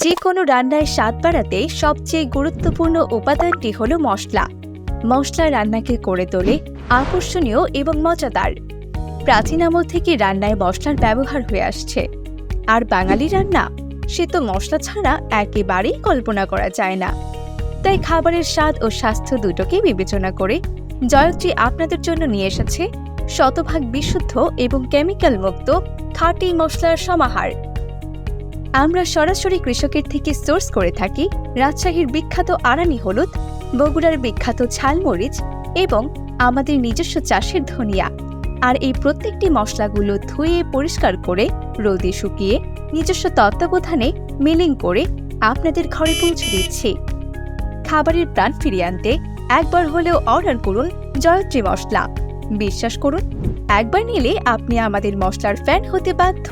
যে কোনো রান্নার স্বাদ বাড়াতে সবচেয়ে গুরুত্বপূর্ণ উপাদানটি হলো মশলা। মশলা রান্নাকে করে তোলে আকর্ষণীয় এবং মজাদার। প্রাচীন আমল থেকে রান্নায় মশলার ব্যবহার হয়ে আসছে। আর বাঙালি রান্না, সে তো মশলা ছাড়া একেবারেই কল্পনা করা যায় না। তাই খাবারের স্বাদ ও স্বাস্থ্য দুটোকে বিবেচনা করে জয়ত্রী আপনাদের জন্য নিয়ে এসেছে শতভাগ বিশুদ্ধ এবং কেমিক্যাল মুক্ত খাঁটি মশলার সমাহার। আমরা সরাসরি কৃষকের থেকে সোর্স করে থাকি রাজশাহীর বিখ্যাত আরানি হলুদ, বগুড়ার বিখ্যাত ঝালমরিচ এবং আমাদের নিজস্ব চাষের ধনিয়া। আর এই প্রত্যেকটি মশলাগুলো ধুয়ে পরিষ্কার করে রোদে শুকিয়ে নিজস্ব তত্ত্বাবধানে মিলিং করে আপনাদের ঘরে পৌঁছে দিচ্ছি। খাবারের প্রাণ ফিরিয়ে আনতে একবার হলেও অর্ডার করুন জয়ত্রী মশলা। বিশ্বাস করুন, একবার নিলে আপনি আমাদের মশলার ফ্যান হতে বাধ্য।